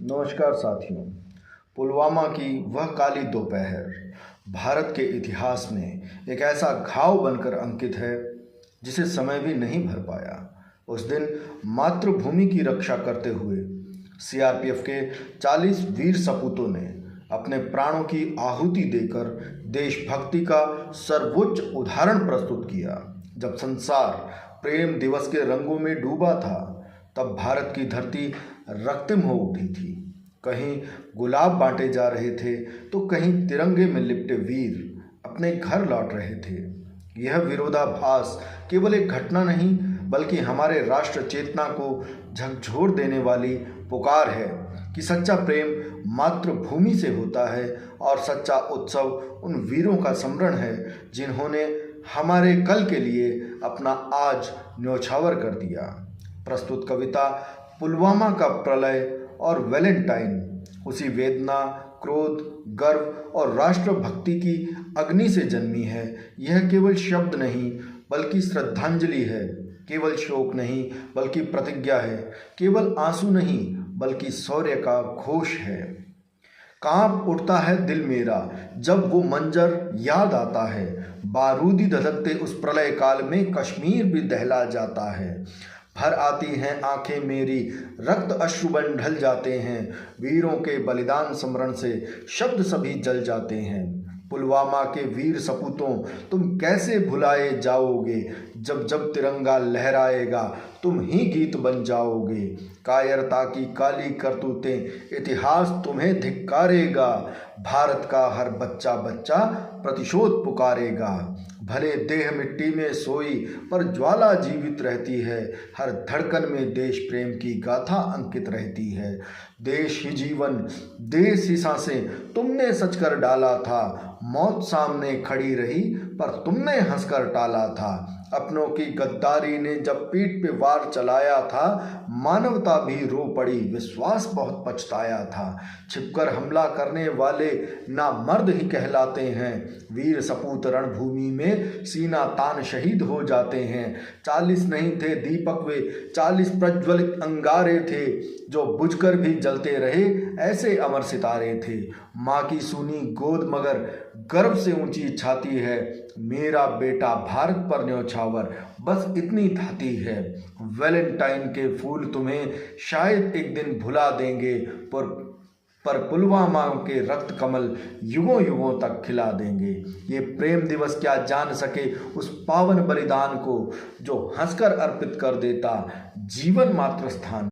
नमस्कार साथियों। पुलवामा की वह काली दोपहर भारत के इतिहास में एक ऐसा घाव बनकर अंकित है जिसे समय भी नहीं भर पाया। उस दिन मातृभूमि की रक्षा करते हुए सीआरपीएफ के 40 वीर सपूतों ने अपने प्राणों की आहुति देकर देशभक्ति का सर्वोच्च उदाहरण प्रस्तुत किया। जब संसार प्रेम दिवस के रंगों में डूबा था, तब भारत की धरती रक्तम हो उठी थी। कहीं गुलाब बांटे जा रहे थे तो कहीं तिरंगे में लिपटे वीर अपने घर लौट रहे थे। यह विरोधाभास केवल एक घटना नहीं बल्कि हमारे राष्ट्र चेतना को झकझोर देने वाली पुकार है कि सच्चा प्रेम मातृभूमि से होता है और सच्चा उत्सव उन वीरों का स्मरण है जिन्होंने हमारे कल के लिए अपना आज न्योछावर कर दिया। प्रस्तुत कविता पुलवामा का प्रलय और वैलेंटाइन उसी वेदना, क्रोध, गर्व और राष्ट्रभक्ति की अग्नि से जन्मी है। यह केवल शब्द नहीं बल्कि श्रद्धांजलि है, केवल शोक नहीं बल्कि प्रतिज्ञा है, केवल आंसू नहीं बल्कि शौर्य का घोष है। कांप उठता है दिल मेरा जब वो मंजर याद आता है, बारूदी धधकते उस प्रलय काल में कश्मीर भी दहला जाता है। भर आती हैं आंखें मेरी, रक्त अश्रुबन ढल जाते हैं, वीरों के बलिदान स्मरण से शब्द सभी जल जाते हैं। पुलवामा के वीर सपूतों, तुम कैसे भुलाए जाओगे, जब जब तिरंगा लहराएगा तुम ही गीत बन जाओगे। कायरता की काली करतूतें इतिहास तुम्हें धिक्कारेगा, भारत का हर बच्चा बच्चा प्रतिशोध पुकारेगा। भले देह मिट्टी में सोई पर ज्वाला जीवित रहती है, हर धड़कन में देश प्रेम की गाथा अंकित रहती है। देश ही जीवन, देश ही सांसें तुमने सच कर डाला था, मौत सामने खड़ी रही पर तुमने हंसकर टाला था। अपनों की गद्दारी ने जब पीठ पे वार चलाया था, मानवता भी रो पड़ी, विश्वास बहुत पछताया था। छिपकर हमला करने वाले ना मर्द ही कहलाते हैं, वीर सपूत रणभूमि में सीना तान शहीद हो जाते हैं। 40 नहीं थे दीपक वे, 40 प्रज्वलित अंगारे थे, जो बुझकर भी जलते रहे ऐसे अमर सितारे थे। माँ की सूनी गोद मगर गर्व से ऊंची छाती है, मेरा बेटा भारत पर न्योछावर बस इतनी धाती है। वैलेंटाइन के फूल तुम्हें शायद एक दिन भुला देंगे, पर पुलवामा के रक्त कमल युगों युगों तक खिला देंगे। ये प्रेम दिवस क्या जान सके उस पावन बलिदान को, जो हंसकर अर्पित कर देता जीवन मात्र स्थान।